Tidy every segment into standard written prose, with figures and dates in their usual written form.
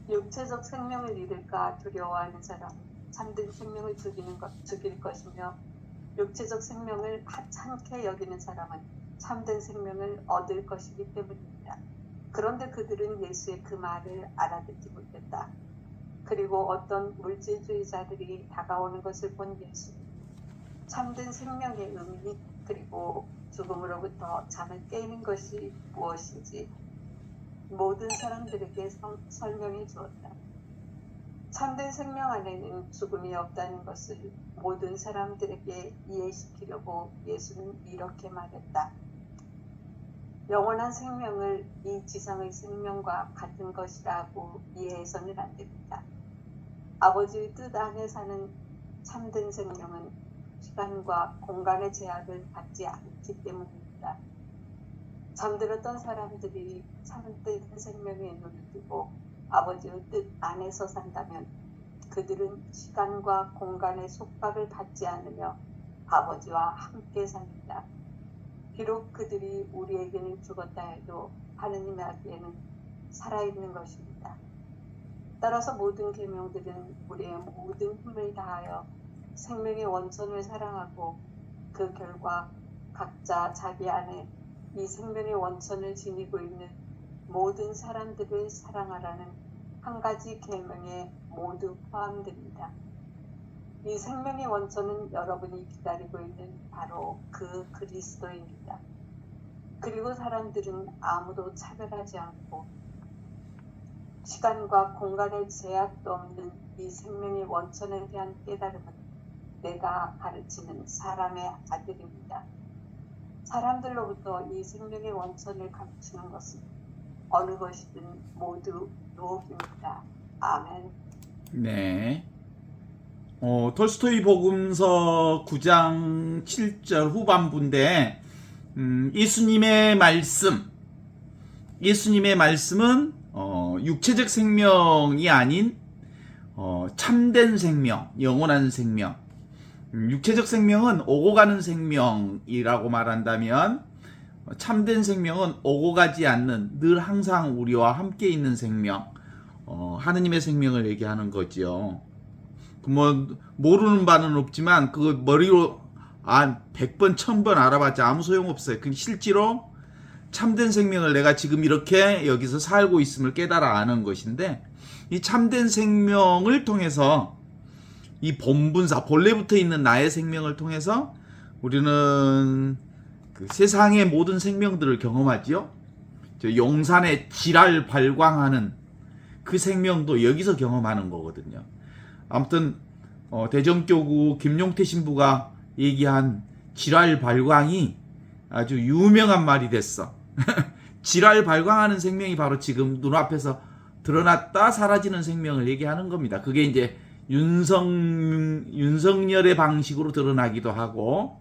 육체적 생명을 잃을까 두려워하는 사람은 참된 생명을 죽일 것이며 육체적 생명을 하찮게 여기는 사람은 참된 생명을 얻을 것이기 때문입니다. 그런데 그들은 예수의 그 말을 알아듣지 못했다. 그리고 어떤 물질주의자들이 다가오는 것을 본 예수는 참된 생명의 의미 그리고 죽음으로부터 잠을 깨는 것이 무엇인지 모든 사람들에게 설명해 주었다. 참된 생명 안에는 죽음이 없다는 것을 모든 사람들에게 이해시키려고 예수는 이렇게 말했다. 영원한 생명을 이 지상의 생명과 같은 것이라고 이해해서는 안 됩니다. 아버지의 뜻 안에 사는 참된 생명은 시간과 공간의 제약을 받지 않기 때문입니다. 잠들었던 사람들이 참된 생명에 눈을 뜨고 아버지의 뜻 안에서 산다면 그들은 시간과 공간의 속박을 받지 않으며 아버지와 함께 삽니다. 비록 그들이 우리에게는 죽었다 해도 하느님에게는 살아있는 것입니다. 따라서 모든 계명들은 우리의 모든 힘을 다하여 생명의 원천을 사랑하고 그 결과 각자 자기 안에 이 생명의 원천을 지니고 있는 모든 사람들을 사랑하라는 한 가지 계명에 모두 포함됩니다. 이 생명의 원천은 여러분이 기다리고 있는 바로 그 그리스도입니다. 그리고 사람들은 아무도 차별하지 않고 시간과 공간의 제약도 없는 이 생명의 원천에 대한 깨달음은 내가 가르치는 사람의 아들입니다. 사람들로부터 이 생명의 원천을 감추는 것은 어느 것이든 모두 유혹입니다. 아멘. 네. 톨스토이 복음서 9장 7절 후반부인데 예수님의 말씀은 육체적 생명이 아닌 참된 생명, 영원한 생명. 육체적 생명은 오고 가는 생명이라고 말한다면 참된 생명은 오고 가지 않는 늘 항상 우리와 함께 있는 생명, 하느님의 생명을 얘기하는 거죠. 모르는 바는 없지만 그 머리로 100번 1000번 알아봤자 아무 소용없어요. 그 실제로 참된 생명을 내가 지금 이렇게 여기서 살고 있음을 깨달아 아는 것인데, 이 참된 생명을 통해서 이 본분사 본래 붙어 있는 나의 생명을 통해서 우리는 그 세상의 모든 생명들을 경험하지요. 용산의 지랄 발광하는 그 생명도 여기서 경험하는 거거든요. 아무튼 대정교구 김용태 신부가 얘기한 지랄 발광이 아주 유명한 말이 됐어. 지랄 발광하는 생명이 바로 지금 눈앞에서 드러났다 사라지는 생명을 얘기하는 겁니다. 그게 이제 윤석열의 방식으로 드러나기도 하고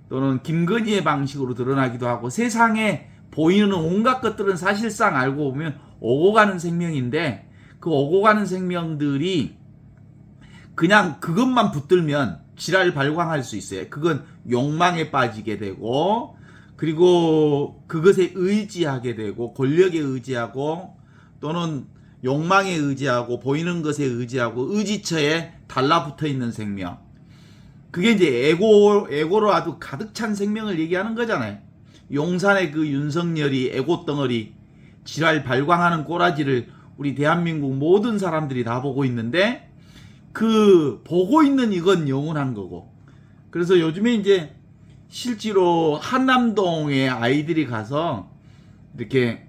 또는 김건희의 방식으로 드러나기도 하고, 세상에 보이는 온갖 것들은 사실상 알고 보면 오고 가는 생명인데, 그 오고 가는 생명들이 그냥 그것만 붙들면 지랄 발광할 수 있어요. 그건 욕망에 빠지게 되고, 그리고 그것에 의지하게 되고, 권력에 의지하고, 또는 욕망에 의지하고, 보이는 것에 의지하고, 의지처에 달라붙어 있는 생명. 그게 이제 에고로 아주 가득 찬 생명을 얘기하는 거잖아요. 용산의 그 윤석열이 에고 덩어리 지랄 발광하는 꼬라지를 우리 대한민국 모든 사람들이 다 보고 있는데, 그 보고 있는 이건 영원한 거고. 그래서 요즘에 이제 실제로 한남동에 아이들이 가서 이렇게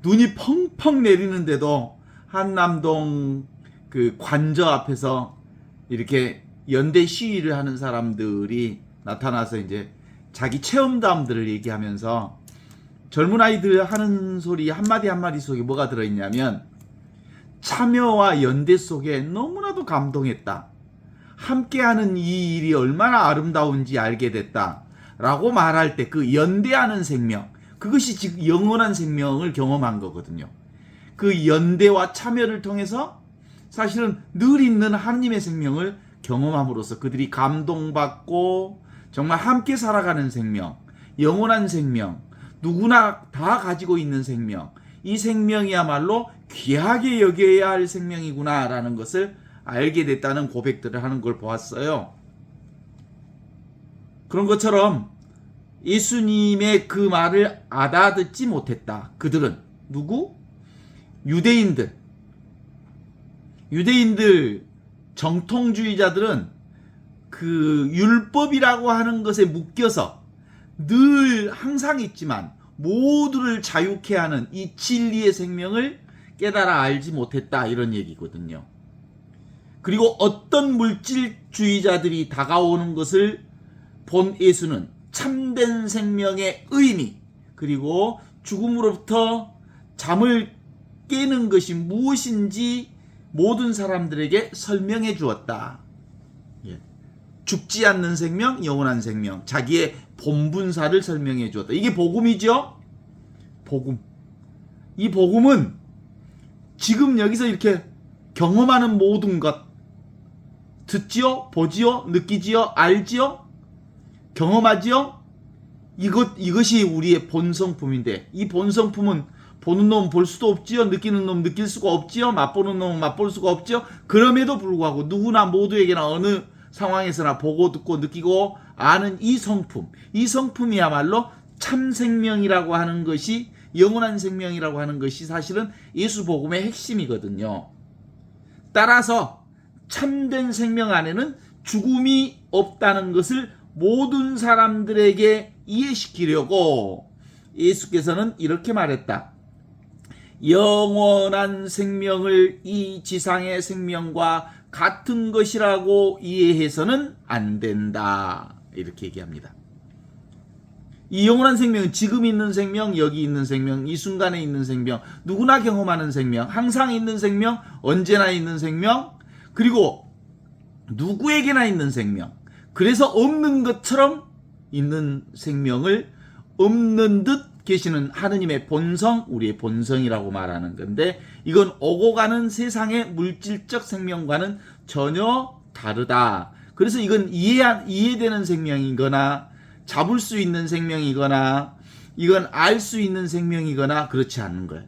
눈이 펑펑 내리는데도 한남동 그 관저 앞에서 이렇게 연대 시위를 하는 사람들이 나타나서 이제 자기 체험담들을 얘기하면서, 젊은 아이들 하는 소리 한마디 한마디 속에 뭐가 들어있냐면, 참여와 연대 속에 너무나도 감동했다. 함께하는 이 일이 얼마나 아름다운지 알게 됐다. 라고 말할 때 그 연대하는 생명, 그것이 지금 영원한 생명을 경험한 거거든요. 그 연대와 참여를 통해서 사실은 늘 있는 하느님의 생명을 경험함으로써 그들이 감동받고 정말 함께 살아가는 생명, 영원한 생명, 누구나 다 가지고 있는 생명, 이 생명이야말로 귀하게 여겨야 할 생명이구나라는 것을 알게 됐다는 고백들을 하는 걸 보았어요. 그런 것처럼 예수님의 그 말을 알아듣지 못했다. 그들은 누구? 유대인들 정통주의자들은 그 율법이라고 하는 것에 묶여서 늘 항상 있지만 모두를 자유케 하는 이 진리의 생명을 깨달아 알지 못했다, 이런 얘기거든요. 그리고 어떤 물질주의자들이 다가오는 것을 본 예수는 참된 생명의 의미, 그리고 죽음으로부터 잠을 깨는 것이 무엇인지 모든 사람들에게 설명해 주었다. 죽지 않는 생명, 영원한 생명, 자기의 본분사를 설명해 주었다. 이게 복음이죠? 복음. 이 복음은 지금 여기서 이렇게 경험하는 모든 것, 듣지요? 보지요? 느끼지요? 알지요? 경험하지요? 이것이 우리의 본성품인데, 이 본성품은 보는 놈은 볼 수도 없지요? 느끼는 놈은 느낄 수가 없지요? 맛보는 놈은 맛볼 수가 없지요? 그럼에도 불구하고 누구나 모두에게나 어느 상황에서나 보고 듣고 느끼고 아는 이 성품이야말로 참 생명이라고 하는 것이, 영원한 생명이라고 하는 것이 사실은 예수 복음의 핵심이거든요. 따라서 참된 생명 안에는 죽음이 없다는 것을 모든 사람들에게 이해시키려고 예수께서는 이렇게 말했다. 영원한 생명을 이 지상의 생명과 같은 것이라고 이해해서는 안 된다. 이렇게 얘기합니다. 이 영원한 생명은 지금 있는 생명, 여기 있는 생명, 이 순간에 있는 생명, 누구나 경험하는 생명, 항상 있는 생명, 언제나 있는 생명, 그리고 누구에게나 있는 생명. 그래서 없는 것처럼 있는 생명을 없는 듯 계시는 하느님의 본성, 우리의 본성이라고 말하는 건데, 이건 오고 가는 세상의 물질적 생명과는 전혀 다르다. 그래서 이건 이해되는 생명이거나 잡을 수 있는 생명이거나 이건 알 수 있는 생명이거나 그렇지 않은 거예요.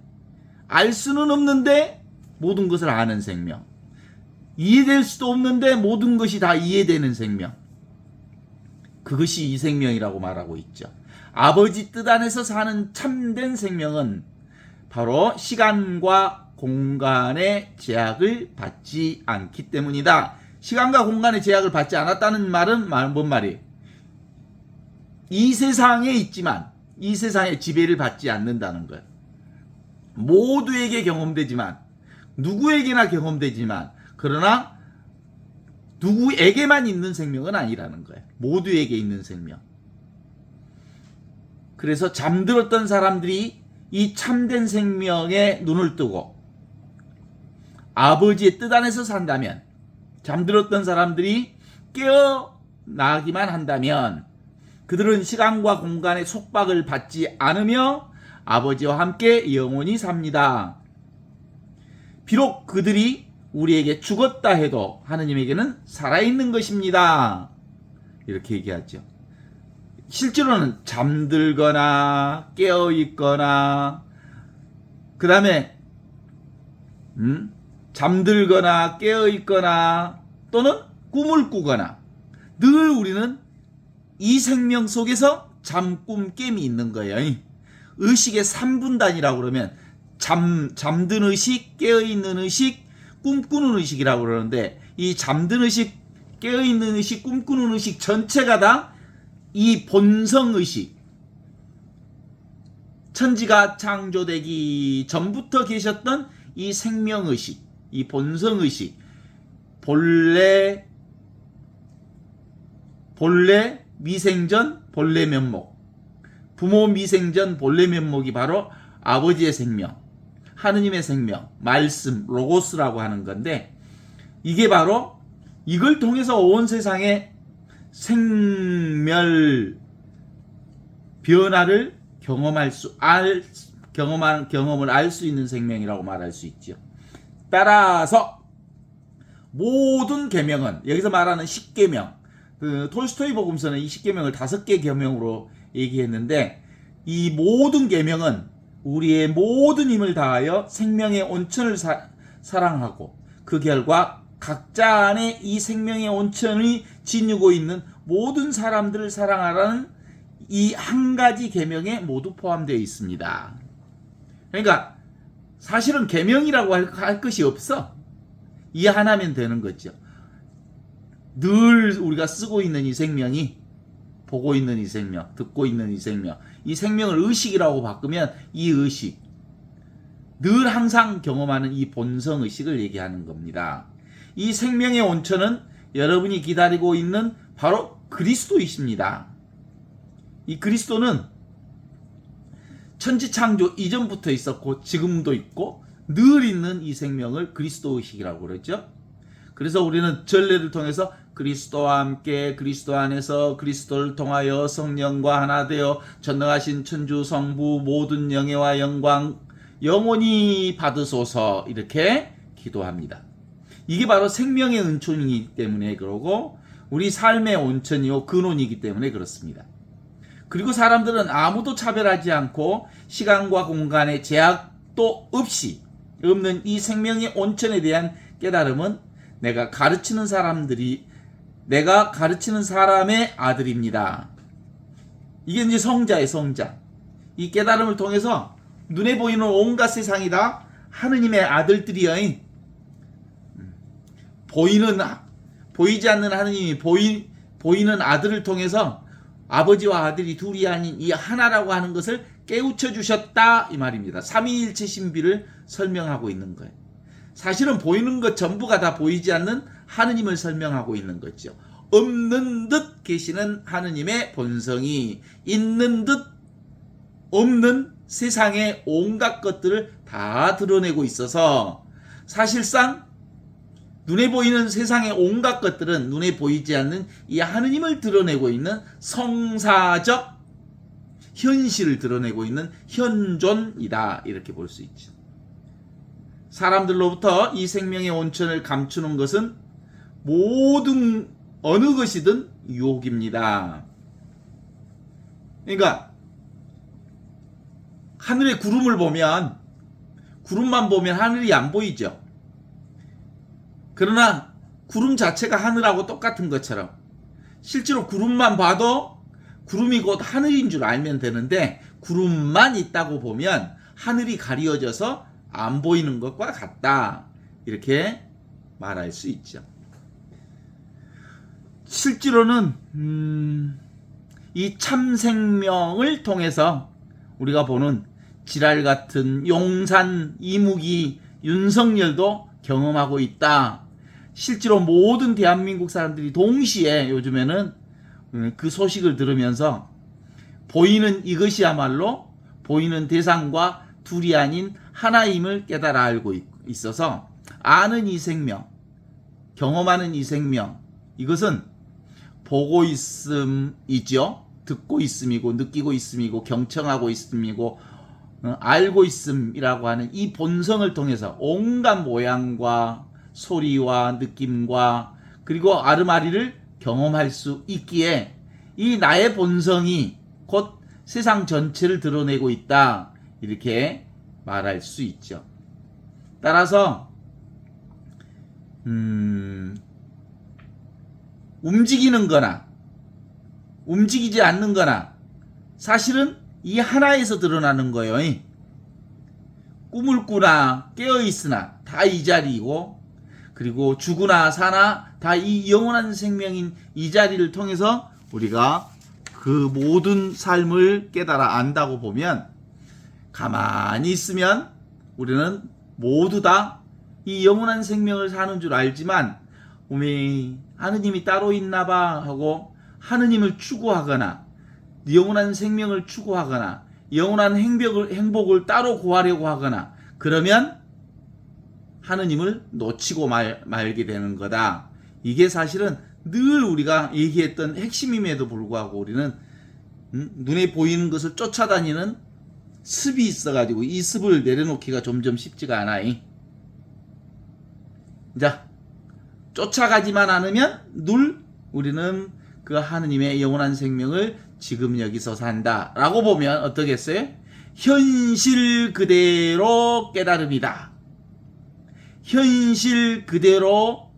알 수는 없는데 모든 것을 아는 생명. 이해될 수도 없는데 모든 것이 다 이해되는 생명. 그것이 이 생명이라고 말하고 있죠. 아버지 뜻 안에서 사는 참된 생명은 바로 시간과 공간의 제약을 받지 않기 때문이다. 시간과 공간의 제약을 받지 않았다는 말은 뭔 말이에요? 이 세상에 있지만 이 세상의 지배를 받지 않는다는 거예요. 모두에게 경험되지만, 누구에게나 경험되지만, 그러나 누구에게만 있는 생명은 아니라는 거예요. 모두에게 있는 생명. 그래서 잠들었던 사람들이 이 참된 생명에 눈을 뜨고 아버지의 뜻 안에서 산다면, 잠들었던 사람들이 깨어나기만 한다면 그들은 시간과 공간의 속박을 받지 않으며 아버지와 함께 영원히 삽니다. 비록 그들이 우리에게 죽었다 해도 하느님에게는 살아있는 것입니다. 이렇게 얘기하죠. 실제로는 잠들거나 깨어있거나 그 다음에 잠들거나 깨어있거나 또는 꿈을 꾸거나 늘 우리는 이 생명 속에서 잠꿈 깨미 있는 거예요. 의식의 3분단이라고 그러면 잠든 의식, 깨어있는 의식, 꿈꾸는 의식이라고 그러는데, 이 잠든 의식, 깨어있는 의식, 꿈꾸는 의식 전체가 다 이 본성의식, 천지가 창조되기 전부터 계셨던 이 생명의식, 이 본성의식, 본래 미생전 본래 면목, 부모 미생전 본래 면목이 바로 아버지의 생명, 하느님의 생명, 말씀, 로고스라고 하는 건데, 이게 바로 이걸 통해서 온 세상의 생멸 변화를 경험을 알 수 있는 생명이라고 말할 수 있죠. 따라서 모든 계명은, 여기서 말하는 10계명, 톨스토이 복음서는 이 10계명을 5개 계명으로 얘기했는데, 이 모든 계명은 우리의 모든 힘을 다하여 생명의 온천을 사랑하고 그 결과 각자 안에 이 생명의 온천이 지니고 있는 모든 사람들을 사랑하라는 이 한 가지 계명에 모두 포함되어 있습니다. 그러니까 사실은 계명이라고 할 것이 없어. 이 하나면 되는 거죠. 늘 우리가 쓰고 있는 이 생명이, 보고 있는 이 생명, 듣고 있는 이 생명, 이 생명을 의식이라고 바꾸면 이 의식, 늘 항상 경험하는 이 본성 의식을 얘기하는 겁니다. 이 생명의 온천은 여러분이 기다리고 있는 바로 그리스도이십니다. 이 그리스도는 천지창조 이전부터 있었고 지금도 있고 늘 있는 이 생명을 그리스도 의식이라고 그러죠. 그래서 우리는 전례를 통해서 그리스도와 함께 그리스도 안에서 그리스도를 통하여 성령과 하나 되어 전능하신 천주 성부 모든 영예와 영광 영원히 받으소서 이렇게 기도합니다. 이게 바로 생명의 온천이기 때문에 그러고 우리 삶의 온천이요 근원이기 때문에 그렇습니다. 그리고 사람들은 아무도 차별하지 않고 시간과 공간의 제약도 없는 이 생명의 온천에 대한 깨달음은 내가 가르치는 사람의 아들입니다. 이게 이제 성자의 성자. 이 깨달음을 통해서 눈에 보이는 온갖 세상이 다 하느님의 아들들이여. 보이지 않는 하느님이 보이는 아들을 통해서 아버지와 아들이 둘이 아닌 이 하나라고 하는 것을 깨우쳐 주셨다 이 말입니다. 삼위일체 신비를 설명하고 있는 거예요. 사실은 보이는 것 전부가 다 보이지 않는 하느님을 설명하고 있는 거죠. 없는 듯 계시는 하느님의 본성이 있는 듯 없는 세상의 온갖 것들을 다 드러내고 있어서 사실상 눈에 보이는 세상의 온갖 것들은 눈에 보이지 않는 이 하느님을 드러내고 있는 성사적 현실을 드러내고 있는 현존이다 이렇게 볼 수 있죠. 사람들로부터 이 생명의 온천을 감추는 것은 모든 어느 것이든 유혹입니다. 그러니까 하늘의 구름을 보면 구름만 보면 하늘이 안 보이죠. 그러나 구름 자체가 하늘하고 똑같은 것처럼 실제로 구름만 봐도 구름이 곧 하늘인 줄 알면 되는데 구름만 있다고 보면 하늘이 가리워져서 안 보이는 것과 같다 이렇게 말할 수 있죠. 실제로는 이 참생명을 통해서 우리가 보는 지랄 같은 용산, 이무기, 윤석열도 경험하고 있다. 실제로 모든 대한민국 사람들이 동시에 요즘에는 그 소식을 들으면서 보이는 이것이야말로 보이는 대상과 둘이 아닌 하나임을 깨달아 알고 있어서 아는 이 생명, 경험하는 이 생명, 이것은 보고 있음이죠. 듣고 있음이고 느끼고 있음이고 경청하고 있음이고 알고 있음이라고 하는 이 본성을 통해서 온갖 모양과 소리와 느낌과 그리고 아르마리를 경험할 수 있기에 이 나의 본성이 곧 세상 전체를 드러내고 있다 이렇게 말할 수 있죠. 따라서 움직이는 거나 움직이지 않는 거나 사실은 이 하나에서 드러나는 거예요. 꿈을 꾸나 깨어있으나 다 이 자리이고 그리고 죽으나 사나 다 이 영원한 생명인 이 자리를 통해서 우리가 그 모든 삶을 깨달아 안다고 보면 가만히 있으면 우리는 모두 다 이 영원한 생명을 사는 줄 알지만 하느님이 따로 있나봐 하고 하느님을 추구하거나 영원한 생명을 추구하거나 영원한 행복을 따로 구하려고 하거나 그러면 하느님을 놓치고 말게 되는 거다. 이게 사실은 늘 우리가 얘기했던 핵심임에도 불구하고 우리는 눈에 보이는 것을 쫓아다니는 습이 있어가지고 이 습을 내려놓기가 점점 쉽지가 않아. 자, 쫓아가지만 않으면 늘 우리는 그 하느님의 영원한 생명을 지금 여기서 산다 라고 보면 어떻겠어요? 현실 그대로 깨달음이다. 현실 그대로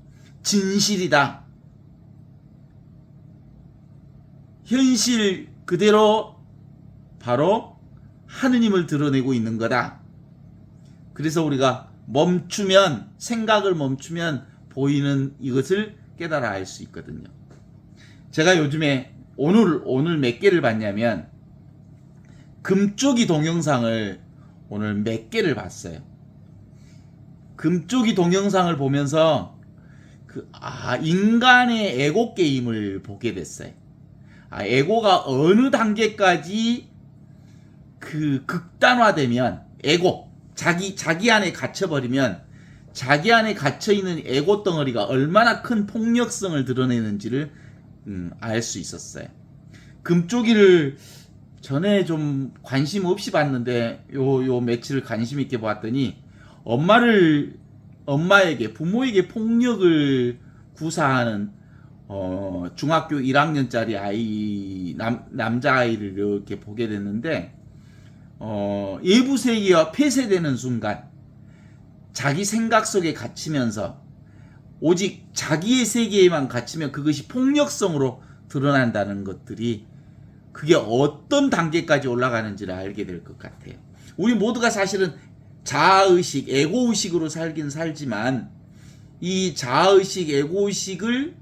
진실이다. 현실 그대로 바로 하느님을 드러내고 있는 거다. 그래서 우리가 멈추면, 생각을 멈추면 보이는 이것을 깨달아 알 수 있거든요. 제가 요즘에 오늘 몇 개를 봤냐면 금쪽이 동영상을 오늘 몇 개를 봤어요. 금쪽이 동영상을 보면서 인간의 에고 게임을 보게 됐어요. 에고가 어느 단계까지 극단화되면 에고, 자기 안에 갇혀버리면 자기 안에 갇혀있는 에고 덩어리가 얼마나 큰 폭력성을 드러내는지를 알 수 있었어요. 금쪽이를 전에 좀 관심 없이 봤는데 요 며칠을 관심 있게 봤더니 부모에게 폭력을 구사하는 중학교 1학년짜리 남자아이를 이렇게 보게 됐는데 외부 세계가 폐쇄되는 순간 자기 생각 속에 갇히면서 오직 자기의 세계에만 갇히면 그것이 폭력성으로 드러난다는 것들이 그게 어떤 단계까지 올라가는지를 알게 될 것 같아요. 우리 모두가 사실은 자아의식, 에고의식으로 살긴 살지만 이 자아의식, 에고의식을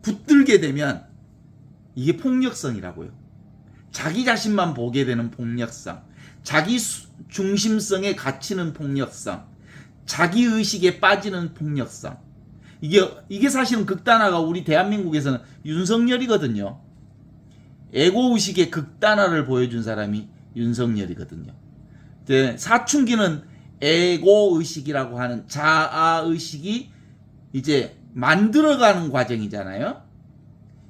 붙들게 되면 이게 폭력성이라고요. 자기 자신만 보게 되는 폭력성, 자기 중심성에 갇히는 폭력성, 자기 의식에 빠지는 폭력성. 이게 사실은 극단화가 우리 대한민국에서는 윤석열이거든요. 에고의식의 극단화를 보여준 사람이 윤석열이거든요. 사춘기는 에고의식이라고 하는 자아의식이 이제 만들어가는 과정이잖아요.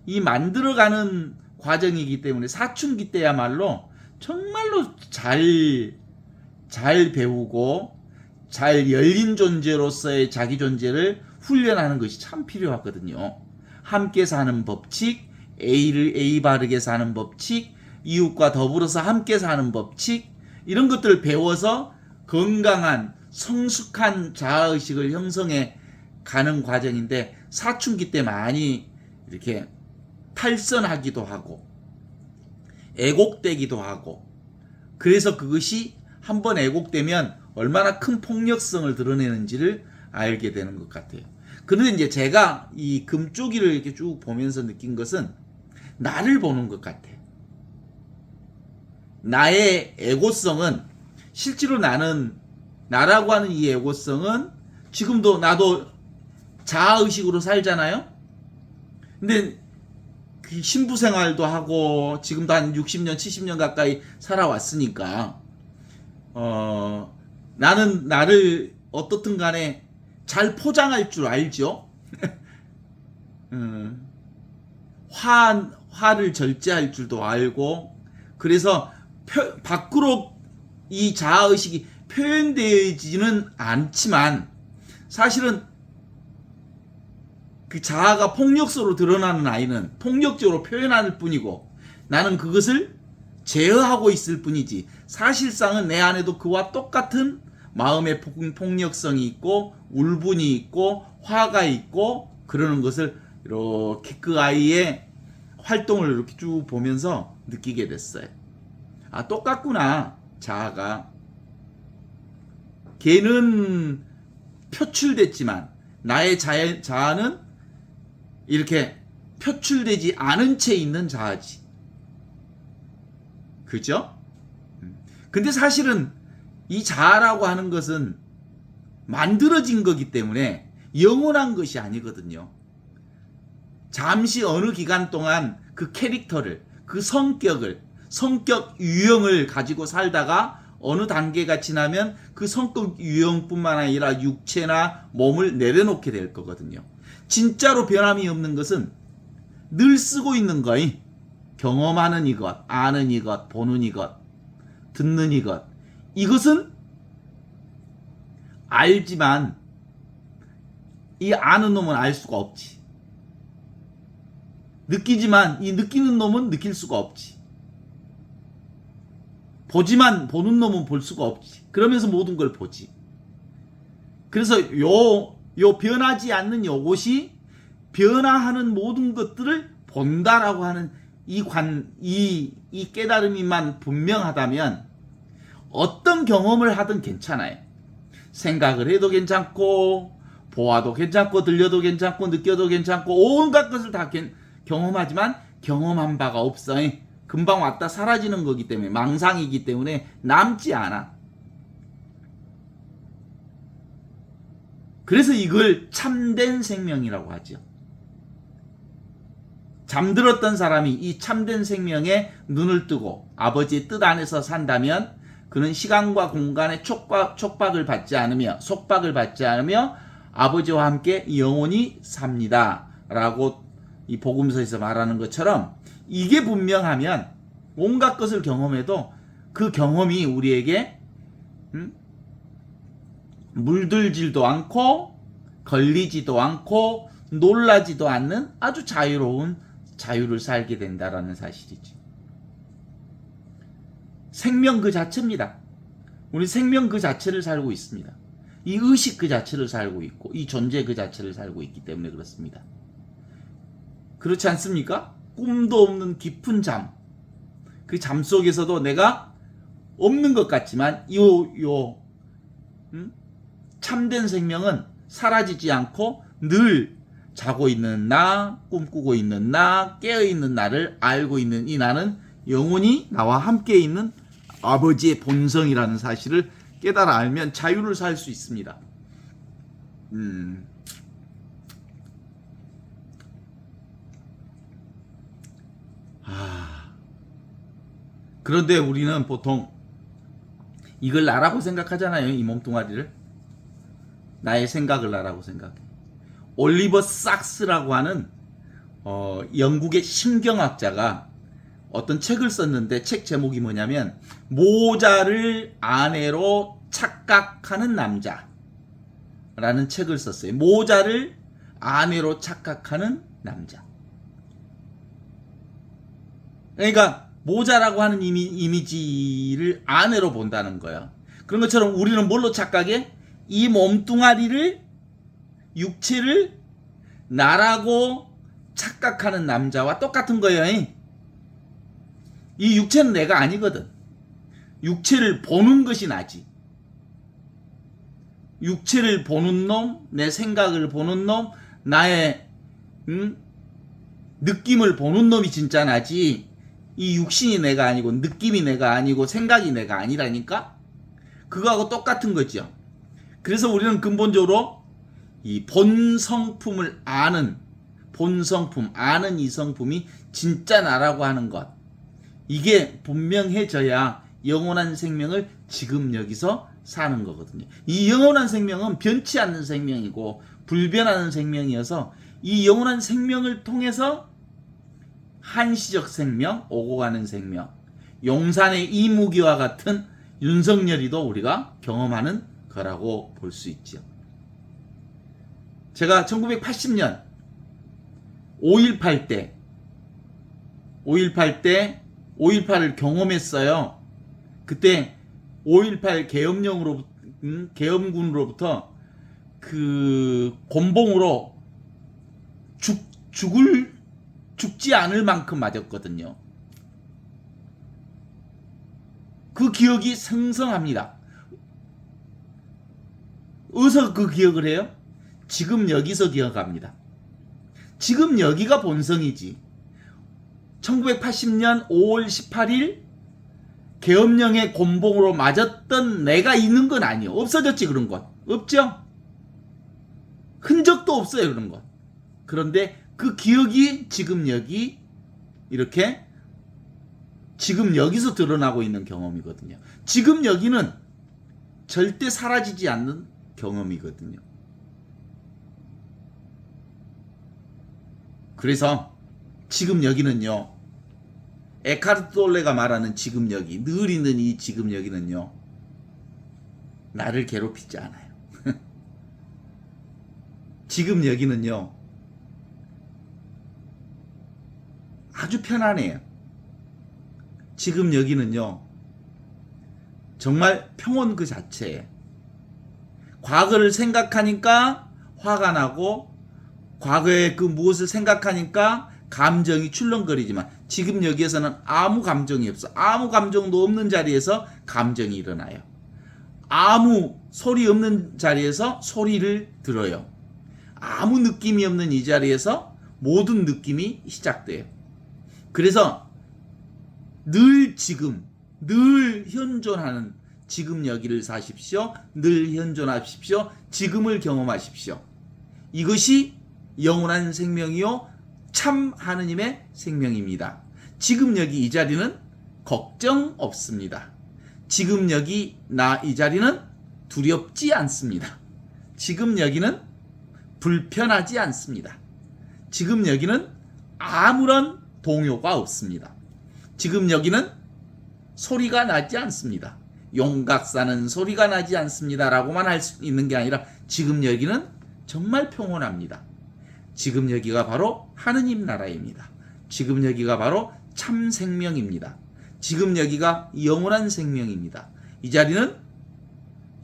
이 만들어가는 과정이기 때문에 사춘기 때야말로 정말로 잘 배우고 잘 열린 존재로서의 자기 존재를 훈련하는 것이 참 필요하거든요. 함께 사는 법칙, A 바르게 사는 법칙, 이웃과 더불어서 함께 사는 법칙, 이런 것들을 배워서 건강한 성숙한 자아의식을 형성해 가는 과정인데 사춘기 때 많이 이렇게 탈선하기도 하고 애곡되기도 하고, 그래서 그것이 한번 애곡되면 얼마나 큰 폭력성을 드러내는지를 알게 되는 것 같아요. 그런데 이제 제가 이 금쪽이를 이렇게 쭉 보면서 느낀 것은 나를 보는 것 같아요. 나의 에고성은 실제로 나라고 하는 이 에고성은 지금도 나도 자아의식으로 살잖아요. 근데 그 신부 생활도 하고 지금도 한 60년, 70년 가까이 살아왔으니까 나는 나를 어떻든 간에 잘 포장할 줄 알죠. 화를 절제할 줄도 알고, 그래서 밖으로 이 자아의식이 표현되지는 않지만 사실은 그 자아가 폭력성으로 드러나는 아이는 폭력적으로 표현할 뿐이고 나는 그것을 제어하고 있을 뿐이지, 사실상은 내 안에도 그와 똑같은 마음의 폭력성이 있고 울분이 있고 화가 있고 그러는 것을 이렇게 그 아이의 활동을 이렇게 쭉 보면서 느끼게 됐어요. 똑같구나. 자아가 걔는 표출됐지만 나의 자아는 이렇게 표출되지 않은 채 있는 자아지. 그죠? 근데 사실은 이 자아라고 하는 것은 만들어진 거기 때문에 영원한 것이 아니거든요. 잠시 어느 기간 동안 그 캐릭터를, 그 성격 유형을 가지고 살다가 어느 단계가 지나면 그 성격 유형뿐만 아니라 육체나 몸을 내려놓게 될 거거든요. 진짜로 변함이 없는 것은 늘 쓰고 있는 거이. 경험하는 이것, 아는 이것, 보는 이것, 듣는 이것. 이것은 알지만 이 아는 놈은 알 수가 없지. 느끼지만 이 느끼는 놈은 느낄 수가 없지. 보는 놈은 볼 수가 없지. 그러면서 모든 걸 보지. 그래서 요 변하지 않는 요것이 변화하는 모든 것들을 본다라고 하는 이 깨달음이만 분명하다면 어떤 경험을 하든 괜찮아요. 생각을 해도 괜찮고, 보아도 괜찮고, 들려도 괜찮고, 느껴도 괜찮고, 온갖 것을 다 경험하지만 경험한 바가 없어. 금방 왔다 사라지는 거기 때문에, 망상이기 때문에 남지 않아. 그래서 이걸 참된 생명이라고 하죠. 잠들었던 사람이 이 참된 생명에 눈을 뜨고 아버지의 뜻 안에서 산다면 그는 시간과 공간의 속박을 받지 않으며 아버지와 함께 영원히 삽니다. 라고 이 복음서에서 말하는 것처럼 이게 분명하면 온갖 것을 경험해도 그 경험이 우리에게 물들지도 않고 걸리지도 않고 놀라지도 않는 아주 자유로운 자유를 살게 된다라는 사실이지. 생명 그 자체입니다. 우리 생명 그 자체를 살고 있습니다. 이 의식 그 자체를 살고 있고 이 존재 그 자체를 살고 있기 때문에 그렇습니다. 그렇지 않습니까? 꿈도 없는 깊은 잠. 그 잠 속에서도 내가 없는 것 같지만 참된 생명은 사라지지 않고 늘 자고 있는 나, 꿈꾸고 있는 나, 깨어있는 나를 알고 있는 이 나는 영원히 나와 함께 있는 아버지의 본성이라는 사실을 깨달아 알면 자유를 살 수 있습니다. 그런데 우리는 보통 이걸 나라고 생각하잖아요. 이 몸뚱아리를. 나의 생각을 나라고 생각해. 올리버 sak스라고 하는 영국의 심경학자가 어떤 책을 썼는데 책 제목이 뭐냐면 모자를 아내로 착각하는 남자라는 책을 썼어요. 모자를 아내로 착각하는 남자. 그러니까 모자라고 하는 이미지를 아내로 본다는 거야. 그런 것처럼 우리는 뭘로 착각해? 이 몸뚱아리를, 육체를 나라고 착각하는 남자와 똑같은 거예요. 이 육체는 내가 아니거든. 육체를 보는 것이 나지. 육체를 보는 놈, 내 생각을 보는 놈, 나의 느낌을 보는 놈이 진짜 나지. 이 육신이 내가 아니고 느낌이 내가 아니고 생각이 내가 아니라니까? 그거하고 똑같은 거죠. 그래서 우리는 근본적으로 이 본성품을 아는 이 성품이 진짜 나라고 하는 것, 이게 분명해져야 영원한 생명을 지금 여기서 사는 거거든요. 이 영원한 생명은 변치 않는 생명이고 불변하는 생명이어서 이 영원한 생명을 통해서 한시적 생명, 오고 가는 생명, 용산의 이무기와 같은 윤석열이도 우리가 경험하는 거라고 볼 수 있죠. 제가 1980년 5.18 때 5.18을 경험했어요. 그때 5.18 계엄군으로부터 그 곤봉으로 죽지 않을 만큼 맞았거든요. 그 기억이 생생합니다. 어디서 그 기억을 해요? 지금 여기서 기억합니다. 지금 여기가 본성이지. 1980년 5월 18일 계엄령의 곤봉으로 맞았던 내가 있는 건 아니에요. 없어졌지, 그런 것. 없죠? 흔적도 없어요, 그런 것. 그런데 그 기억이 지금 여기 이렇게 지금 여기서 드러나고 있는 경험이거든요. 지금 여기는 절대 사라지지 않는 경험이거든요. 그래서 지금 여기는요, 에카르트 돌레가 말하는 지금 여기, 늘 있는 이 지금 여기는요, 나를 괴롭히지 않아요. 지금 여기는요, 아주 편안해요. 지금 여기는요, 정말 평온 그 자체예요. 과거를 생각하니까 화가 나고 과거의 그 무엇을 생각하니까 감정이 출렁거리지만 지금 여기에서는 아무 감정이 없어. 아무 감정도 없는 자리에서 감정이 일어나요. 아무 소리 없는 자리에서 소리를 들어요. 아무 느낌이 없는 이 자리에서 모든 느낌이 시작돼요. 그래서 늘 지금, 늘 현존하는 지금 여기를 사십시오. 늘 현존하십시오. 지금을 경험하십시오. 이것이 영원한 생명이요 참 하느님의 생명입니다. 지금 여기 이 자리는 걱정 없습니다. 지금 여기 나 이 자리는 두렵지 않습니다. 지금 여기는 불편하지 않습니다. 지금 여기는 아무런 동요가 없습니다. 지금 여기는 소리가 나지 않습니다. 용각 사는 소리가 나지 않습니다. 라고만 할 수 있는 게 아니라 지금 여기는 정말 평온합니다. 지금 여기가 바로 하느님 나라입니다. 지금 여기가 바로 참 생명입니다. 지금 여기가 영원한 생명입니다. 이 자리는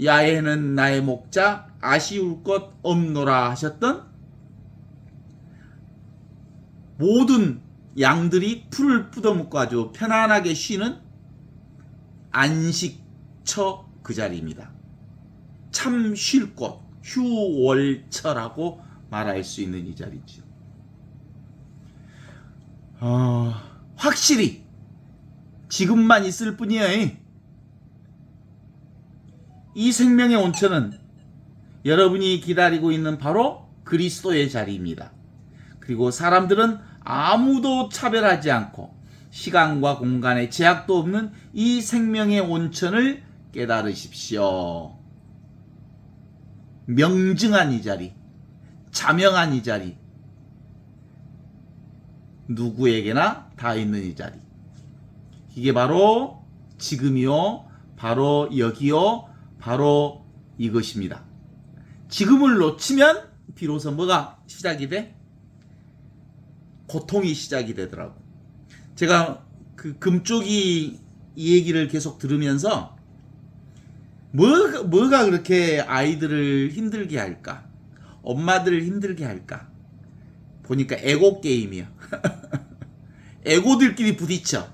야에는 나의 목자 아쉬울 것 없노라 하셨던 모든 양들이 풀을 뜯어먹고 아주 편안하게 쉬는 안식처 그 자리입니다. 참 쉴 곳, 휴월처라고 말할 수 있는 이 자리죠. 확실히 지금만 있을 뿐이에요. 이 생명의 온천은 여러분이 기다리고 있는 바로 그리스도의 자리입니다. 그리고 사람들은 아무도 차별하지 않고 시간과 공간의 제약도 없는 이 생명의 온천을 깨달으십시오. 명증한 이 자리, 자명한 이 자리, 누구에게나 다 있는 이 자리. 이게 바로 지금이요, 바로 여기요, 바로 이것입니다. 지금을 놓치면 비로소 뭐가 시작이 돼? 고통이 시작이 되더라고. 제가 그 금쪽이 이 얘기를 계속 들으면서 뭐가 그렇게 아이들을 힘들게 할까? 엄마들을 힘들게 할까? 보니까 에고 게임이야. 에고들끼리 부딪혀.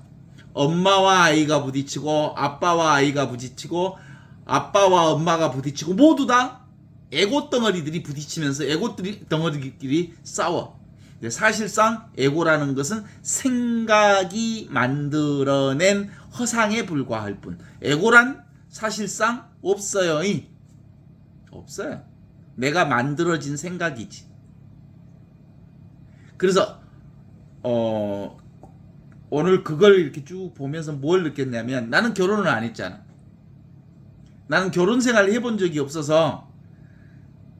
엄마와 아이가 부딪히고 아빠와 아이가 부딪히고 아빠와 엄마가 부딪히고 모두 다 에고 덩어리들이 부딪히면서 에고 덩어리끼리 싸워. 사실상 에고라는 것은 생각이 만들어낸 허상에 불과할 뿐. 에고란 사실상 없어요. 없어요. 내가 만들어진 생각이지. 그래서 오늘 그걸 이렇게 쭉 보면서 뭘 느꼈냐면 나는 결혼을 안 했잖아. 나는 결혼 생활을 해본 적이 없어서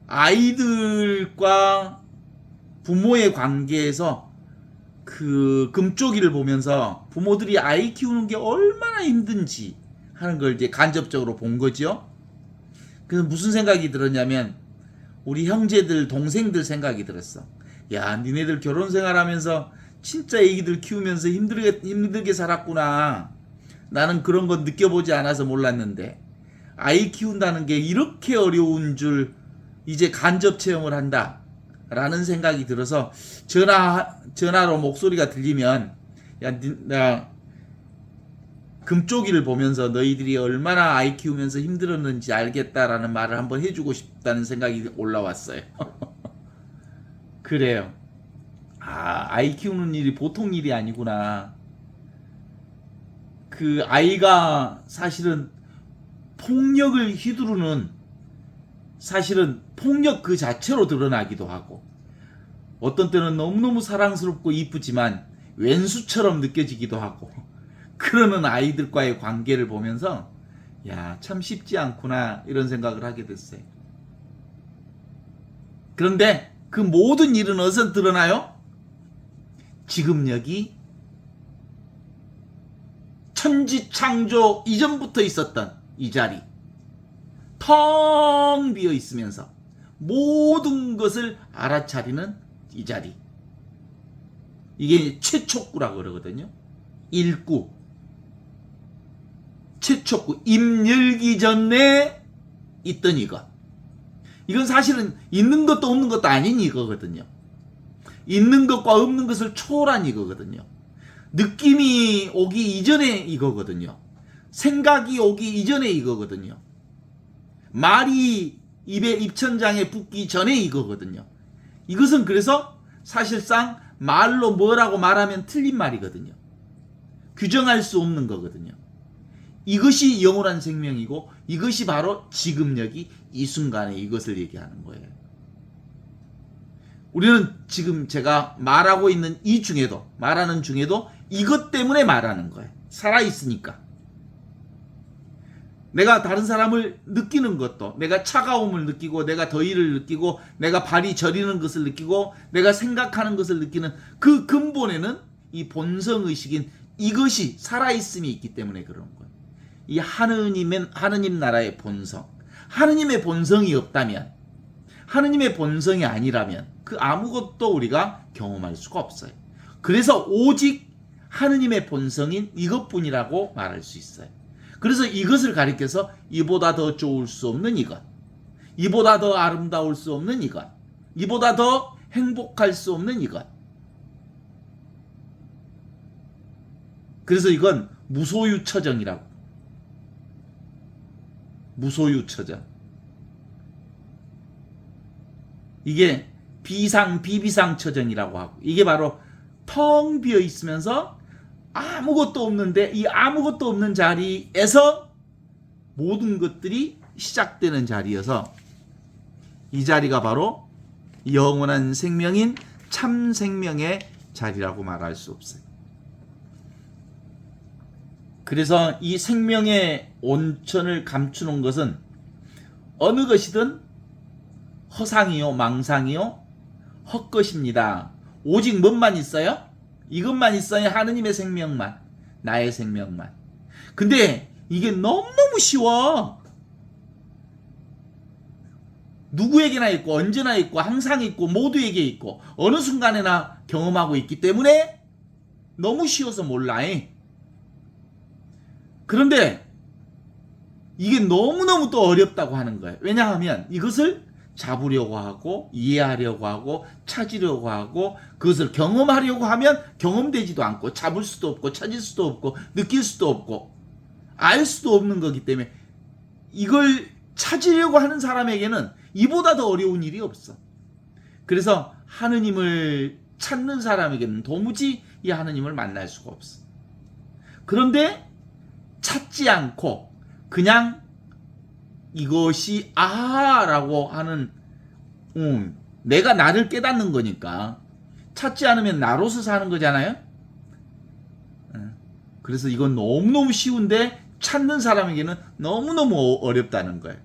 아이들과 부모의 관계에서 그 금쪽이를 보면서 부모들이 아이 키우는 게 얼마나 힘든지 하는 걸 이제 간접적으로 본 거죠. 그래서 무슨 생각이 들었냐면 우리 형제들, 동생들 생각이 들었어. 야, 니네들 결혼 생활하면서 진짜 애기들 키우면서 힘들게 살았구나. 나는 그런 건 느껴보지 않아서 몰랐는데 아이 키운다는 게 이렇게 어려운 줄 이제 간접 체험을 한다 라는 생각이 들어서 전화로 목소리가 들리면 나 금쪽이를 보면서 너희들이 얼마나 아이 키우면서 힘들었는지 알겠다라는 말을 한번 해주고 싶다는 생각이 올라왔어요. 그래요. 아이 키우는 일이 보통 일이 아니구나. 그 아이가 사실은 폭력을 휘두르는 사실은 폭력 그 자체로 드러나기도 하고 어떤 때는 너무너무 사랑스럽고 이쁘지만 왼수처럼 느껴지기도 하고 그러는 아이들과의 관계를 보면서 야, 참 쉽지 않구나 이런 생각을 하게 됐어요. 그런데 그 모든 일은 어디서 드러나요? 지금 여기 천지창조 이전부터 있었던 이 자리 텅 비어 있으면서 모든 것을 알아차리는 이 자리, 이게 최초구라고 그러거든요. 일구 최초구 입 열기 전에 있던 이것. 이건 사실은 있는 것도 없는 것도 아닌 이거거든요. 있는 것과 없는 것을 초월한 이거거든요. 느낌이 오기 이전에 이거거든요. 생각이 오기 이전에 이거거든요. 말이 입천장에 붙기 전에 이거거든요. 이것은 그래서 사실상 말로 뭐라고 말하면 틀린 말이거든요. 규정할 수 없는 거거든요. 이것이 영원한 생명이고 이것이 바로 지금 여기 이 순간에 이것을 얘기하는 거예요. 우리는 지금 제가 말하고 있는 이 중에도, 말하는 중에도 이것 때문에 말하는 거예요. 살아있으니까. 내가 다른 사람을 느끼는 것도, 내가 차가움을 느끼고, 내가 더위를 느끼고, 내가 발이 저리는 것을 느끼고, 내가 생각하는 것을 느끼는 그 근본에는 이 본성의식인 이것이 살아있음이 있기 때문에 그런 거예요. 이 하느님 나라의 본성. 하느님의 본성이 없다면, 하느님의 본성이 아니라면 그 아무것도 우리가 경험할 수가 없어요. 그래서 오직 하느님의 본성인 이것뿐이라고 말할 수 있어요. 그래서 이것을 가리켜서 이보다 더 좋을 수 없는 이것, 이보다 더 아름다울 수 없는 이것, 이보다 더 행복할 수 없는 이것. 그래서 이건 무소유처정이라고. 무소유처정. 이게 비비상처정이라고 하고, 이게 바로 텅 비어 있으면서 아무것도 없는데 이 아무것도 없는 자리에서 모든 것들이 시작되는 자리여서 이 자리가 바로 영원한 생명인 참 생명의 자리라고 말할 수 없어요. 그래서 이 생명의 온천을 감추는 것은 어느 것이든 허상이요 망상이요 헛것입니다. 오직 뭔만 있어요? 이것만 있어요. 하느님의 생명만, 나의 생명만. 근데 이게 너무너무 쉬워. 누구에게나 있고 언제나 있고 항상 있고 모두에게 있고 어느 순간에나 경험하고 있기 때문에 너무 쉬워서 몰라. 그런데 이게 너무너무 또 어렵다고 하는 거예요. 왜냐하면 이것을 잡으려고 하고 이해하려고 하고 찾으려고 하고 그것을 경험하려고 하면 경험되지도 않고 잡을 수도 없고 찾을 수도 없고 느낄 수도 없고 알 수도 없는 거기 때문에 이걸 찾으려고 하는 사람에게는 이보다 더 어려운 일이 없어. 그래서 하느님을 찾는 사람에게는 도무지 이 하느님을 만날 수가 없어. 그런데 찾지 않고 그냥 이것이 아하라고 하는 내가 나를 깨닫는 거니까 찾지 않으면 나로서 사는 거잖아요. 그래서 이건 너무너무 쉬운데 찾는 사람에게는 너무너무 어렵다는 거예요.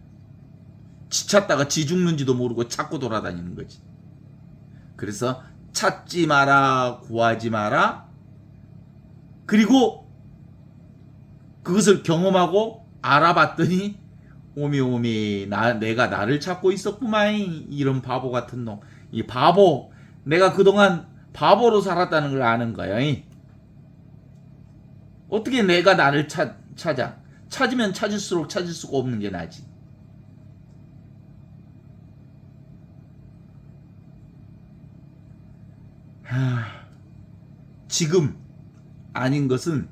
지 찾다가 지 죽는지도 모르고 찾고 돌아다니는 거지. 그래서 찾지 마라, 구하지 마라. 그리고 그것을 경험하고 알아봤더니 오미 내가 나를 찾고 있었구만. 이런 바보 같은 놈. 이 바보, 내가 그동안 바보로 살았다는 걸 아는 거야. 어떻게 내가 나를 찾아? 찾으면 찾을수록 찾을 수가 없는 게 나지. 지금 아닌 것은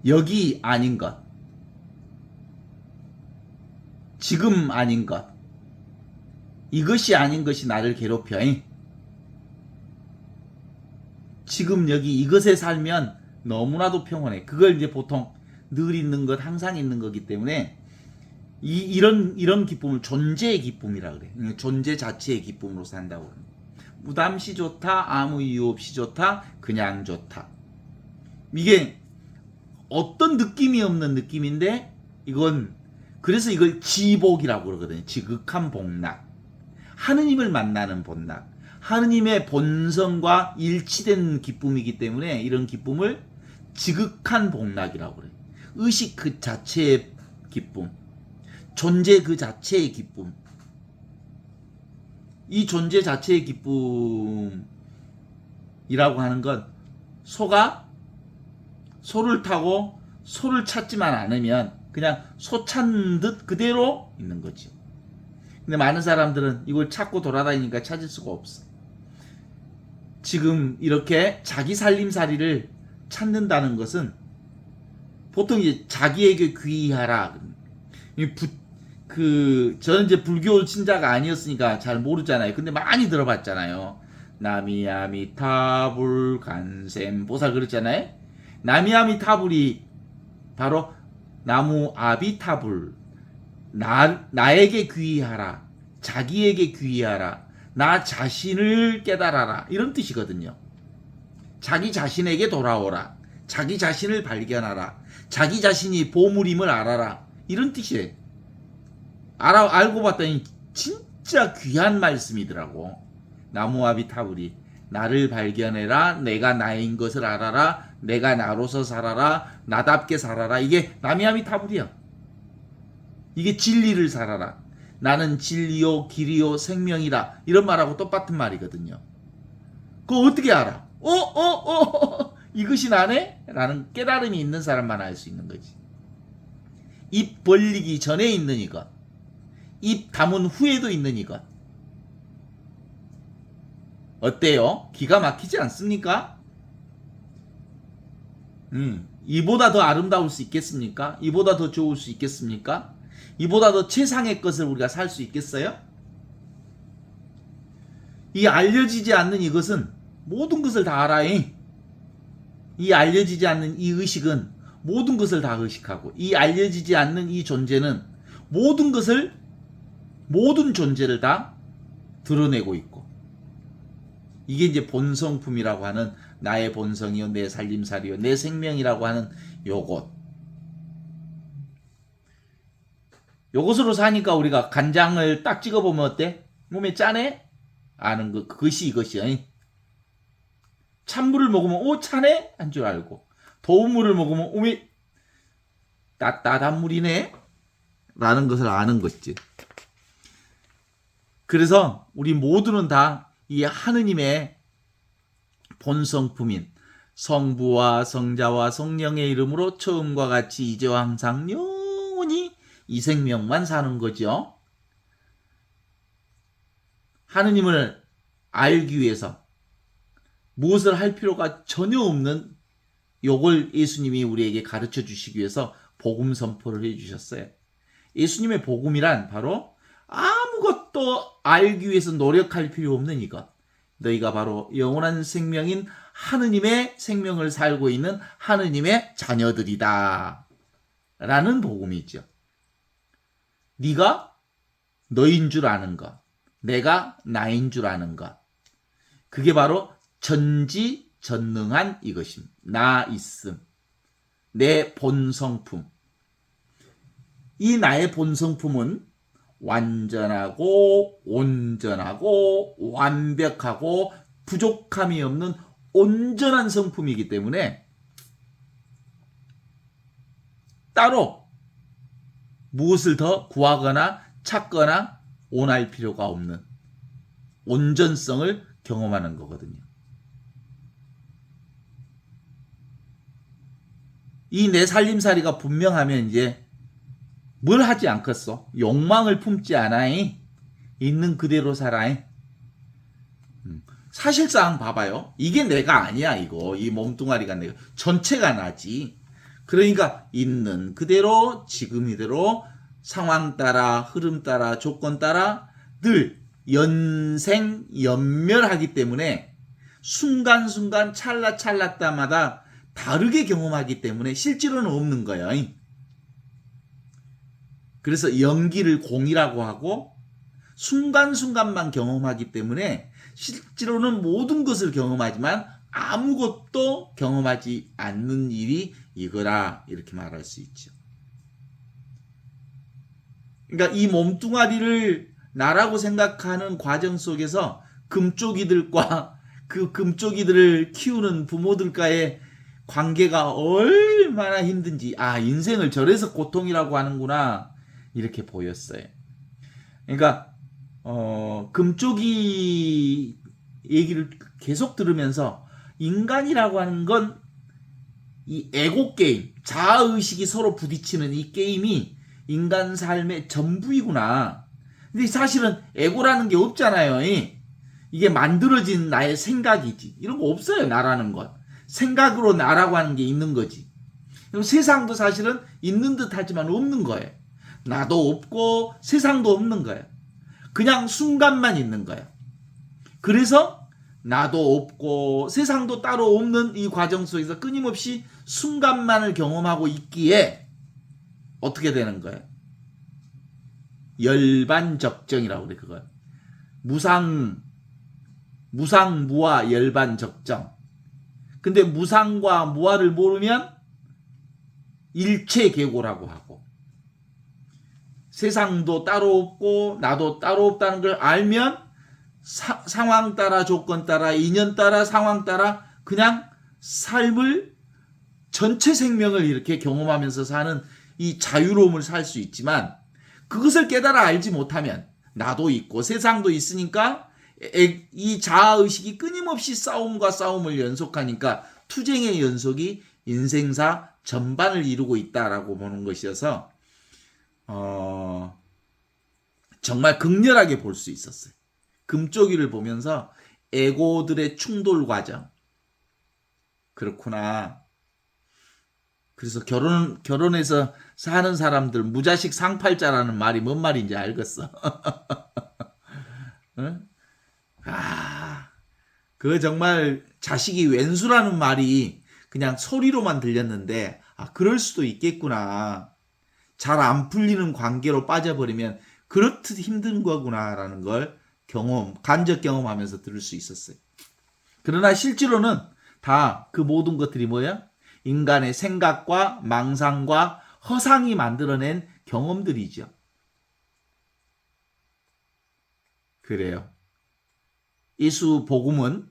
여기 아닌 것, 지금 아닌 것, 이것이 아닌 것이 나를 괴롭혀. 지금 여기 이것에 살면 너무나도 평온해. 그걸 이제 보통 늘 있는 것, 항상 있는 거기 때문에 이런 기쁨을 존재의 기쁨이라 그래. 존재 자체의 기쁨으로 산다고 그래. 무담시 좋다, 아무 이유 없이 좋다, 그냥 좋다. 이게 어떤 느낌이 없는 느낌인데 이건 그래서 이걸 지복이라고 그러거든요. 지극한 복락. 하느님을 만나는 복락. 하느님의 본성과 일치된 기쁨이기 때문에 이런 기쁨을 지극한 복락이라고 그래요. 의식 그 자체의 기쁨. 존재 그 자체의 기쁨. 이 존재 자체의 기쁨이라고 하는 건 소가 소를 타고 소를 찾지만 않으면 그냥 소 찾는 듯 그대로 있는 거지. 근데 많은 사람들은 이걸 찾고 돌아다니니까 찾을 수가 없어. 지금 이렇게 자기 살림살이를 찾는다는 것은 보통 이제 자기에게 귀의하라. 저는 이제 불교 신자가 아니었으니까 잘 모르잖아요. 근데 많이 들어봤잖아요. 나미아미타불 간셈 보살 그랬잖아요. 나미아미타불이 바로 나무 아비타불, 나에게 귀의하라, 자기에게 귀의하라, 나 자신을 깨달아라, 이런 뜻이거든요. 자기 자신에게 돌아오라, 자기 자신을 발견하라, 자기 자신이 보물임을 알아라, 이런 뜻이에요. 알고 봤더니 진짜 귀한 말씀이더라고. 나무아비타불이 나를 발견해라, 내가 나인 것을 알아라, 내가 나로서 살아라, 나답게 살아라. 이게 나미아미타불이야. 이게 진리를 살아라. 나는 진리요 길이요 생명이다. 이런 말하고 똑같은 말이거든요. 그거 어떻게 알아? 이것이 나네? 라는 깨달음이 있는 사람만 알 수 있는 거지. 입 벌리기 전에 있는 이것, 입 다문 후에도 있는 이것. 어때요? 기가 막히지 않습니까? 이보다 더 아름다울 수 있겠습니까? 이보다 더 좋을 수 있겠습니까? 이보다 더 최상의 것을 우리가 살 수 있겠어요? 이 알려지지 않는 이것은 모든 것을 다 알아요. 이 알려지지 않는 이 의식은 모든 것을 다 의식하고, 이 알려지지 않는 이 존재는 모든 존재를 다 드러내고 있고, 이게 이제 본성품이라고 하는 나의 본성이요, 내 살림살이요, 내 생명이라고 하는 요것으로 사니까 우리가 간장을 딱 찍어보면 어때? 몸에 짜네? 아는 거, 그것이 이것이야. 찬물을 먹으면 차네? 한 줄 알고, 더운 물을 먹으면 따뜻한 물이네? 라는 것을 아는 거지. 그래서 우리 모두는 다 이 하느님의 본성품인 성부와 성자와 성령의 이름으로 처음과 같이 이제와 항상 영원히 이 생명만 사는 거죠. 하느님을 알기 위해서 무엇을 할 필요가 전혀 없는 요걸 예수님이 우리에게 가르쳐 주시기 위해서 복음 선포를 해 주셨어요. 예수님의 복음이란 바로 아무것도 알기 위해서 노력할 필요 없는 이것. 너희가 바로 영원한 생명인 하느님의 생명을 살고 있는 하느님의 자녀들이다. 라는 복음이죠. 네가 너인 줄 아는 것, 내가 나인 줄 아는 것. 그게 바로 전지전능한 이것입니다. 나 있음. 내 본성품. 이 나의 본성품은 완전하고 온전하고 완벽하고 부족함이 없는 온전한 성품이기 때문에 따로 무엇을 더 구하거나 찾거나 원할 필요가 없는 온전성을 경험하는 거거든요. 이 내 살림살이가 분명하면 이제 뭘 하지 않겠어? 욕망을 품지 않아이. 있는 그대로 살아이. 사실상 봐봐요. 이게 내가 아니야, 이거. 이 몸뚱아리가 내가. 전체가 나지. 그러니까 있는 그대로, 지금 이대로, 상황 따라, 흐름 따라, 조건 따라 늘 연생연멸하기 때문에 순간순간 찰나찰나따마다 다르게 경험하기 때문에 실제로는 없는 거예요. 그래서 영기를 공이라고 하고 순간순간만 경험하기 때문에 실제로는 모든 것을 경험하지만 아무것도 경험하지 않는 일이 이거라, 이렇게 말할 수 있죠. 그러니까 이 몸뚱아리를 나라고 생각하는 과정 속에서 금쪽이들과 그 금쪽이들을 키우는 부모들과의 관계가 얼마나 힘든지, 인생을 저래서 고통이라고 하는구나, 이렇게 보였어요. 그러니까 금쪽이 얘기를 계속 들으면서 인간이라고 하는 건 이 에고 게임, 자아의식이 서로 부딪히는 이 게임이 인간 삶의 전부이구나. 근데 사실은 에고라는 게 없잖아요. 이게 만들어진 나의 생각이지. 이런 거 없어요, 나라는 건. 생각으로 나라고 하는 게 있는 거지. 그럼 세상도 사실은 있는 듯 하지만 없는 거예요. 나도 없고 세상도 없는 거예요. 그냥 순간만 있는 거예요. 그래서 나도 없고 세상도 따로 없는 이 과정 속에서 끊임없이 순간만을 경험하고 있기에 어떻게 되는 거예요? 열반적정이라고 그래, 그걸. 무상, 무아, 열반적정. 근데 무상과 무아를 모르면 일체계고라고 하고, 세상도 따로 없고 나도 따로 없다는 걸 알면 상황 따라, 조건 따라, 인연 따라, 상황 따라 그냥 삶을, 전체 생명을 이렇게 경험하면서 사는 이 자유로움을 살 수 있지만, 그것을 깨달아 알지 못하면 나도 있고 세상도 있으니까 이 자아의식이 끊임없이 싸움과 싸움을 연속하니까 투쟁의 연속이 인생사 전반을 이루고 있다라고 보는 것이어서 정말 극렬하게 볼 수 있었어요. 금쪽이를 보면서 에고들의 충돌 과정. 그렇구나. 그래서 결혼해서 사는 사람들 무자식 상팔자라는 말이 뭔 말인지 알겠어. 응? 그 정말 자식이 왼수라는 말이 그냥 소리로만 들렸는데, 그럴 수도 있겠구나. 잘 안 풀리는 관계로 빠져버리면 그렇듯 힘든 거구나라는 걸 간접 경험하면서 들을 수 있었어요. 그러나 실제로는 다 그 모든 것들이 뭐야? 인간의 생각과 망상과 허상이 만들어낸 경험들이죠. 그래요. 예수 복음은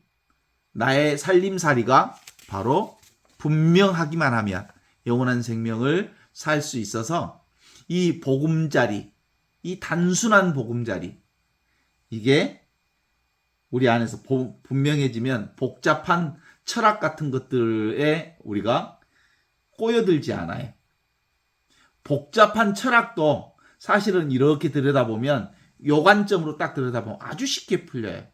나의 살림살이가 바로 분명하기만 하면 영원한 생명을 살 수 있어서, 이 보금자리, 이 단순한 보금자리, 이게 우리 안에서 분명해지면 복잡한 철학 같은 것들에 우리가 꼬여들지 않아요. 복잡한 철학도 사실은 이렇게 들여다보면, 요 관점으로 딱 들여다보면 아주 쉽게 풀려요.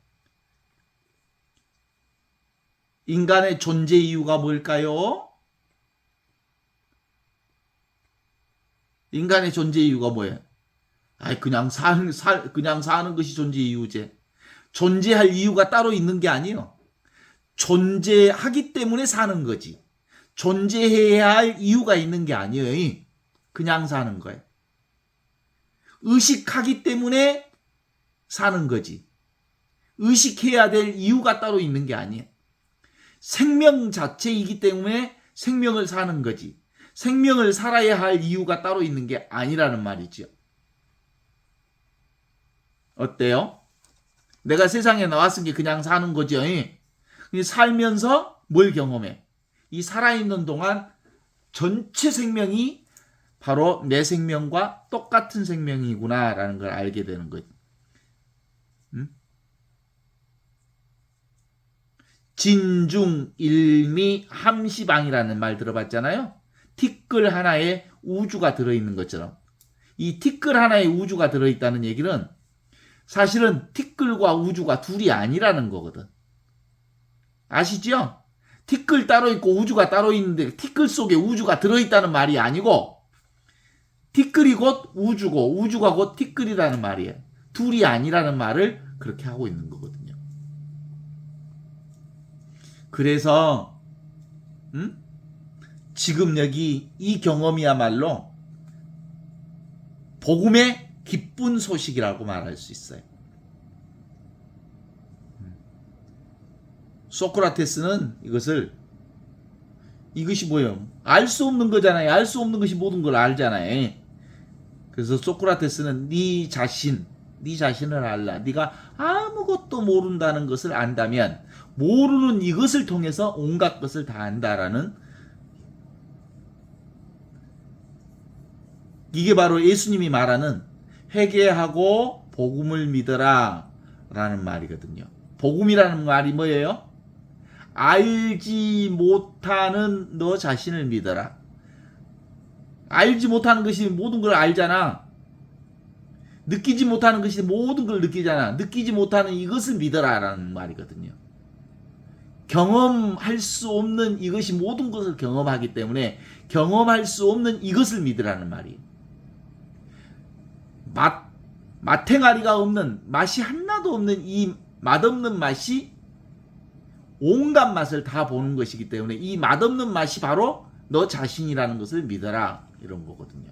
인간의 존재 이유가 뭘까요? 인간의 존재 이유가 뭐예요? 그냥 사는 것이 존재 이유제. 존재할 이유가 따로 있는 게 아니에요. 존재하기 때문에 사는 거지. 존재해야 할 이유가 있는 게 아니에요. 그냥 사는 거예요. 의식하기 때문에 사는 거지. 의식해야 될 이유가 따로 있는 게 아니에요. 생명 자체이기 때문에 생명을 사는 거지. 생명을 살아야 할 이유가 따로 있는 게 아니라는 말이죠. 어때요? 내가 세상에 나왔은 게 그냥 사는 거죠. 살면서 뭘 경험해? 이 살아있는 동안 전체 생명이 바로 내 생명과 똑같은 생명이구나라는 걸 알게 되는 거죠. 진중일미 함시방이라는 말 들어봤잖아요. 티끌 하나에 우주가 들어있는 것처럼, 이 티끌 하나에 우주가 들어있다는 얘기는 사실은 티끌과 우주가 둘이 아니라는 거거든. 아시죠? 티끌 따로 있고 우주가 따로 있는데 티끌 속에 우주가 들어있다는 말이 아니고, 티끌이 곧 우주고 우주가 곧 티끌이라는 말이에요. 둘이 아니라는 말을 그렇게 하고 있는 거거든요. 그래서 지금 여기 이 경험이야말로 복음의 기쁜 소식이라고 말할 수 있어요. 소크라테스는 이것이 뭐예요? 알 수 없는 거잖아요. 알 수 없는 것이 모든 걸 알잖아요. 그래서 소크라테스는 네 자신을 알라. 네가 아무것도 모른다는 것을 안다면 모르는 이것을 통해서 온갖 것을 다 안다라는, 이게 바로 예수님이 말하는 회개하고 복음을 믿어라 라는 말이거든요. 복음이라는 말이 뭐예요? 알지 못하는 너 자신을 믿어라. 알지 못하는 것이 모든 걸 알잖아. 느끼지 못하는 것이 모든 걸 느끼잖아. 느끼지 못하는 이것을 믿어라라는 말이거든요. 경험할 수 없는 이것이 모든 것을 경험하기 때문에 경험할 수 없는 이것을 믿으라는 말이에요. 맛탱아리가 없는, 맛이 하나도 없는 이 맛없는 맛이 온갖 맛을 다 보는 것이기 때문에 이 맛없는 맛이 바로 너 자신이라는 것을 믿어라, 이런 거거든요.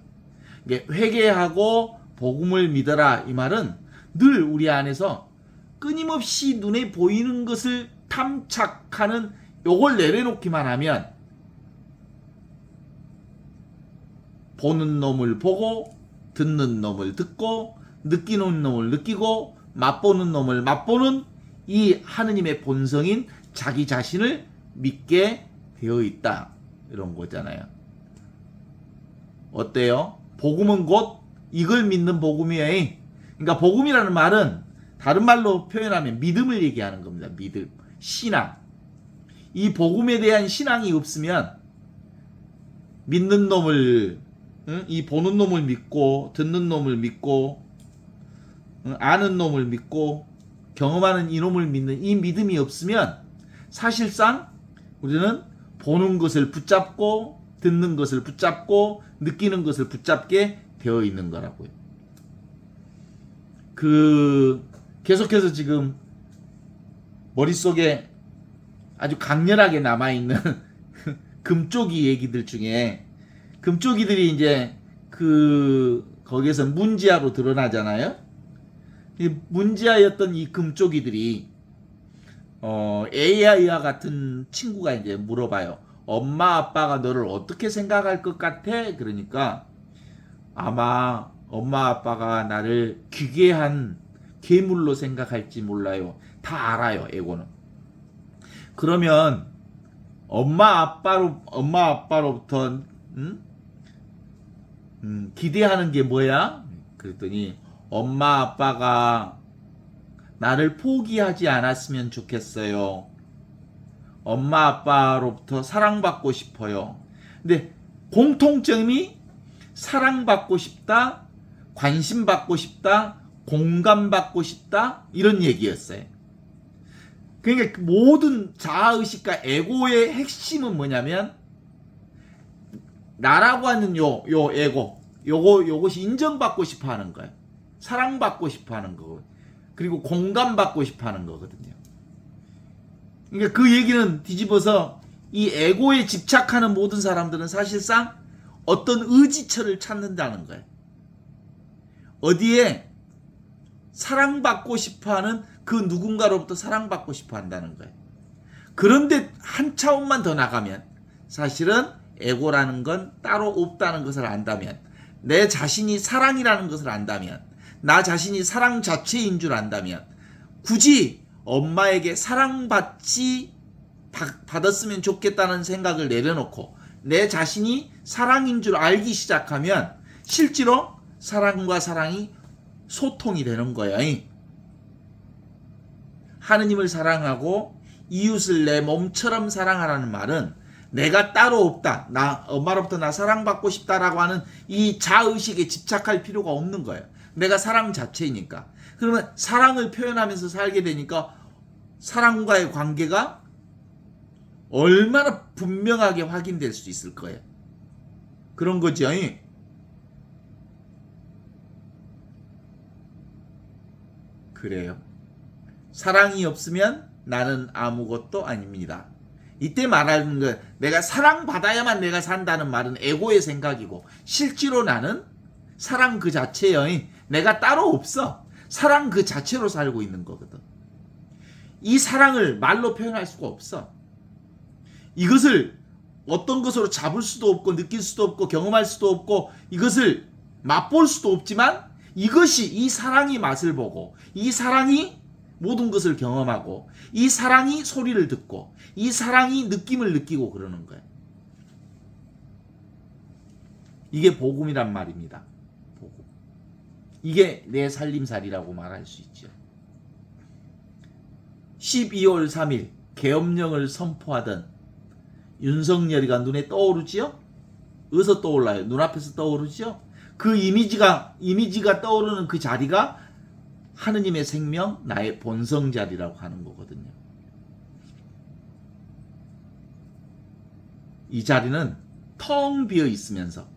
이게 회개하고 복음을 믿어라, 이 말은 늘 우리 안에서 끊임없이 눈에 보이는 것을 탐착하는, 요걸 내려놓기만 하면 보는 놈을 보고 듣는 놈을 듣고 느끼는 놈을 느끼고 맛보는 놈을 맛보는 이 하느님의 본성인 자기 자신을 믿게 되어 있다, 이런 거잖아요. 어때요? 복음은 곧 이걸 믿는 복음이에요. 그러니까 복음이라는 말은 다른 말로 표현하면 믿음을 얘기하는 겁니다. 믿음, 신앙. 이 복음에 대한 신앙이 없으면 믿는 놈을, 이 보는 놈을 믿고 듣는 놈을 믿고 아는 놈을 믿고 경험하는 이놈을 믿는 이 믿음이 없으면 사실상 우리는 보는 것을 붙잡고 듣는 것을 붙잡고 느끼는 것을 붙잡게 되어 있는 거라고요. 계속해서 지금 머릿속에 아주 강렬하게 남아있는 금쪽이 얘기들 중에, 금쪽이들이 이제 거기에서 문지아로 드러나잖아요. 이 문지아였던 이 금쪽이들이 AI와 같은 친구가 이제 물어봐요. 엄마 아빠가 너를 어떻게 생각할 것 같아? 그러니까 아마 엄마 아빠가 나를 기괴한 괴물로 생각할지 몰라요. 다 알아요, 에고는. 그러면 엄마 아빠로부터 기대하는 게 뭐야? 그랬더니 엄마 아빠가 나를 포기하지 않았으면 좋겠어요. 엄마 아빠로부터 사랑받고 싶어요. 근데 공통점이 사랑받고 싶다, 관심받고 싶다, 공감받고 싶다, 이런 얘기였어요. 그러니까 모든 자아의식과 에고의 핵심은 뭐냐면 나라고 하는 요 에고, 요것이 인정받고 싶어 하는 거예요. 사랑받고 싶어 하는 거고, 그리고 공감받고 싶어 하는 거거든요. 그러니까 그 얘기는 뒤집어서 이 에고에 집착하는 모든 사람들은 사실상 어떤 의지처를 찾는다는 거예요. 어디에 사랑받고 싶어하는 그 누군가로부터 사랑받고 싶어 한다는 거예요. 그런데 한 차원만 더 나가면 사실은 에고라는 건 따로 없다는 것을 안다면, 내 자신이 사랑이라는 것을 안다면, 나 자신이 사랑 자체인 줄 안다면, 굳이 엄마에게 받았으면 좋겠다는 생각을 내려놓고 내 자신이 사랑인 줄 알기 시작하면 실제로 사랑과 사랑이 소통이 되는 거예요. 하느님을 사랑하고 이웃을 내 몸처럼 사랑하라는 말은 내가 따로 없다, 나 엄마로부터 나 사랑받고 싶다라고 하는 이 자의식에 집착할 필요가 없는 거예요. 내가 사랑 자체이니까. 그러면 사랑을 표현하면서 살게 되니까 사랑과의 관계가 얼마나 분명하게 확인될 수 있을 거예요. 그런 거죠. 그래요. 사랑이 없으면 나는 아무것도 아닙니다. 이때 말하는 거, 내가 사랑받아야만 내가 산다는 말은 에고의 생각이고, 실제로 나는 사랑 그 자체예요. 내가 따로 없어. 사랑 그 자체로 살고 있는 거거든. 이 사랑을 말로 표현할 수가 없어. 이것을 어떤 것으로 잡을 수도 없고 느낄 수도 없고 경험할 수도 없고 이것을 맛볼 수도 없지만, 이것이, 이 사랑이 맛을 보고 이 사랑이 모든 것을 경험하고 이 사랑이 소리를 듣고 이 사랑이 느낌을 느끼고 그러는 거예요. 이게 복음이란 말입니다. 복음. 이게 내 살림살이라고 말할 수 있죠. 12월 3일 계엄령을 선포하던 윤석열이가 눈에 떠오르지요? 어디서 떠올라요? 눈앞에서 떠오르지요? 그 이미지가 떠오르는 그 자리가 하느님의 생명, 나의 본성 자리라고 하는 거거든요. 이 자리는 텅 비어 있으면서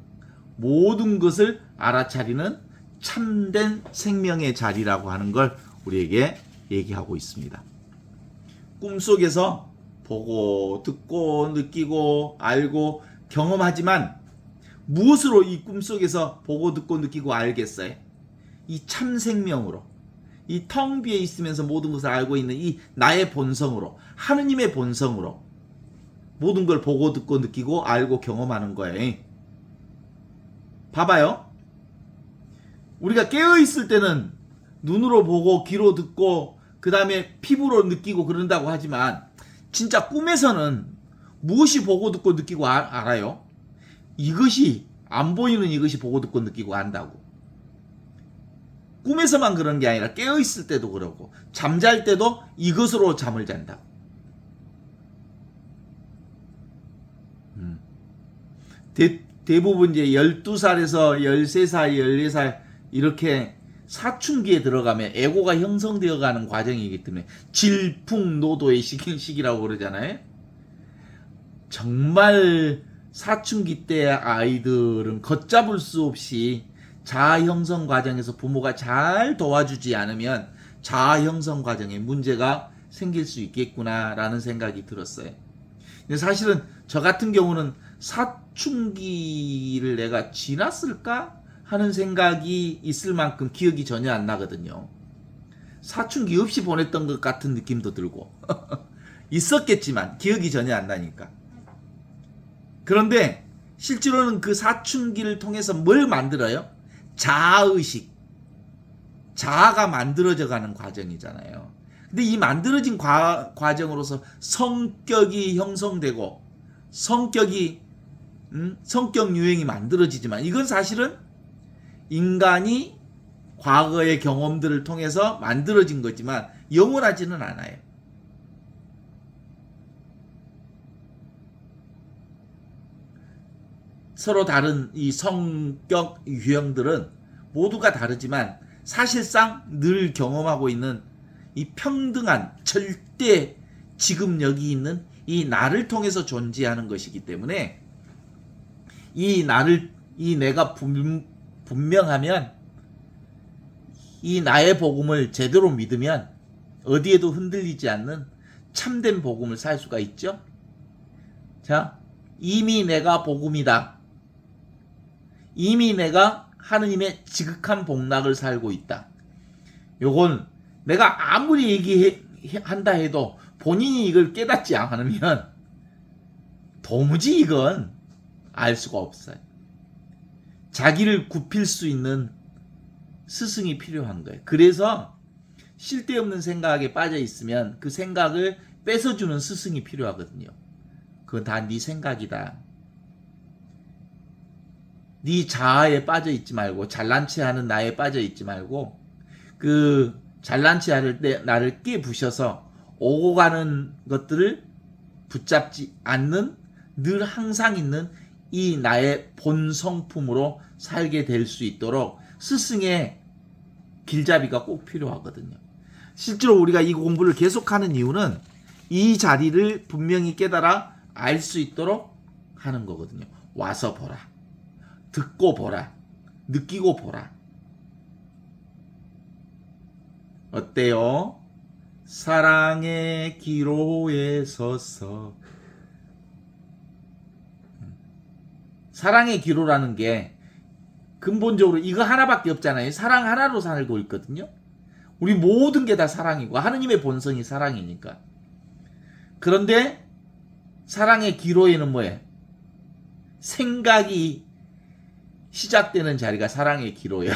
모든 것을 알아차리는 참된 생명의 자리라고 하는 걸 우리에게 얘기하고 있습니다. 꿈속에서 보고 듣고 느끼고 알고 경험하지만 무엇으로 이 꿈속에서 보고 듣고 느끼고 알겠어요? 이 참 생명으로, 이 텅 비어 있으면서 모든 것을 알고 있는 이 나의 본성으로, 하느님의 본성으로 모든 걸 보고 듣고 느끼고 알고 경험하는 거예요. 봐봐요. 우리가 깨어있을 때는 눈으로 보고 귀로 듣고 그 다음에 피부로 느끼고 그런다고 하지만 진짜 꿈에서는 무엇이 보고 듣고 느끼고 알아요? 이것이 안 보이는 이것이 보고 듣고 느끼고 안다고. 꿈에서만 그런 게 아니라 깨어있을 때도 그러고 잠잘 때도 이것으로 잠을 잔다고. 대부분 이제 12살에서 13살, 14살 이렇게 사춘기에 들어가면 에고가 형성되어 가는 과정이기 때문에 질풍노도의 시기라고 그러잖아요. 정말 사춘기 때 아이들은 걷잡을 수 없이 자아 형성 과정에서 부모가 잘 도와주지 않으면 자아 형성 과정에 문제가 생길 수 있겠구나라는 생각이 들었어요. 근데 사실은 저 같은 경우는 사춘기를 내가 지났을까 하는 생각이 있을 만큼 기억이 전혀 안 나거든요. 사춘기 없이 보냈던 것 같은 느낌도 들고 있었겠지만 기억이 전혀 안 나니까. 그런데 실제로는 그 사춘기를 통해서 뭘 만들어요? 자아의식, 자아가 만들어져 가는 과정이잖아요. 근데 이 만들어진 과정으로서 성격이 형성되고 성격 유형이 만들어지지만 이건 사실은 인간이 과거의 경험들을 통해서 만들어진 거지만 영원하지는 않아요. 서로 다른 이 성격 유형들은 모두가 다르지만 사실상 늘 경험하고 있는 이 평등한 절대 지금 여기 있는 이 나를 통해서 존재하는 것이기 때문에 이 내가 분명하면 이 나의 복음을 제대로 믿으면 어디에도 흔들리지 않는 참된 복음을 살 수가 있죠. 자, 이미 내가 복음이다. 이미 내가 하느님의 지극한 복락을 살고 있다. 요건 내가 아무리 얘기한다 해도 본인이 이걸 깨닫지 않으면 도무지 이건 알 수가 없어요. 자기를 굽힐 수 있는 스승이 필요한 거예요. 그래서 쓸데없는 생각에 빠져 있으면 그 생각을 뺏어주는 스승이 필요하거든요. 그건 다 네 생각이다. 네 자아에 빠져 있지 말고 잘난 체 하는 나에 빠져 있지 말고 그 잘난 체 할 때 나를 깨부셔서 오고 가는 것들을 붙잡지 않는 늘 항상 있는 이 나의 본 성품으로 살게 될 수 있도록 스승의 길잡이가 꼭 필요하거든요. 실제로 우리가 이 공부를 계속하는 이유는 이 자리를 분명히 깨달아 알 수 있도록 하는 거거든요. 와서 보라. 듣고 보라. 느끼고 보라. 어때요? 사랑의 기로에 서서. 사랑의 기로라는 게 근본적으로 이거 하나밖에 없잖아요. 사랑 하나로 살고 있거든요. 우리 모든 게 다 사랑이고 하느님의 본성이 사랑이니까. 그런데 사랑의 기로에는 뭐예요? 생각이 시작되는 자리가 사랑의 기로예요.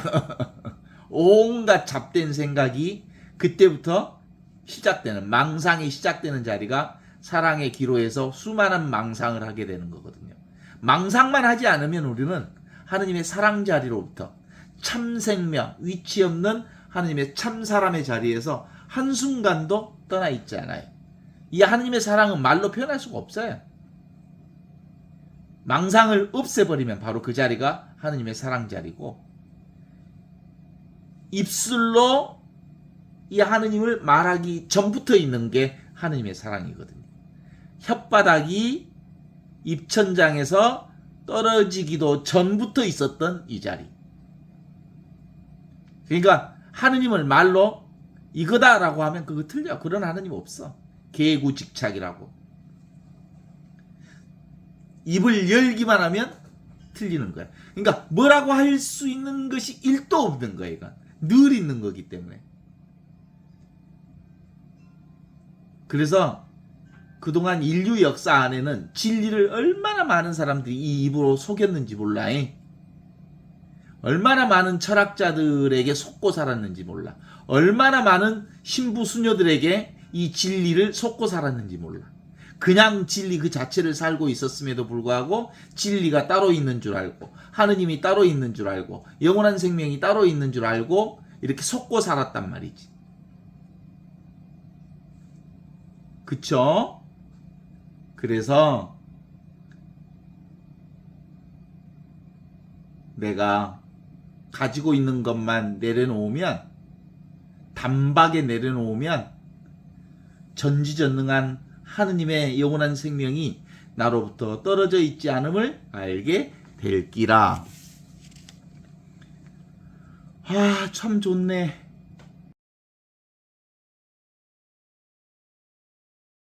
온갖 잡된 생각이 그때부터 시작되는, 망상이 시작되는 자리가 사랑의 기로에서 수많은 망상을 하게 되는 거거든요. 망상만 하지 않으면 우리는 하느님의 사랑 자리로부터 참생명, 위치 없는 하느님의 참사람의 자리에서 한순간도 떠나 있지 않아요. 이 하느님의 사랑은 말로 표현할 수가 없어요. 망상을 없애버리면 바로 그 자리가 하느님의 사랑 자리고, 입술로 이 하느님을 말하기 전부터 있는 게 하느님의 사랑이거든요. 혓바닥이 입천장에서 떨어지기도 전부터 있었던 이 자리. 그러니까 하느님을 말로 이거다라고 하면 그거 틀려. 그런 하느님 없어. 개구직착이라고. 입을 열기만 하면 틀리는 거야. 그러니까 뭐라고 할 수 있는 것이 1도 없는 거야. 이건 늘 있는 거기 때문에. 그래서 그동안 인류 역사 안에는 진리를 얼마나 많은 사람들이 이 입으로 속였는지 몰라. 얼마나 많은 철학자들에게 속고 살았는지 몰라. 얼마나 많은 신부 수녀들에게 이 진리를 속고 살았는지 몰라. 그냥 진리 그 자체를 살고 있었음에도 불구하고 진리가 따로 있는 줄 알고, 하느님이 따로 있는 줄 알고, 영원한 생명이 따로 있는 줄 알고 이렇게 속고 살았단 말이지. 그쵸? 그래서 내가 가지고 있는 것만 내려놓으면, 단박에 내려놓으면 전지전능한 하느님의 영원한 생명이 나로부터 떨어져 있지 않음을 알게 될기라. 아, 참 좋네.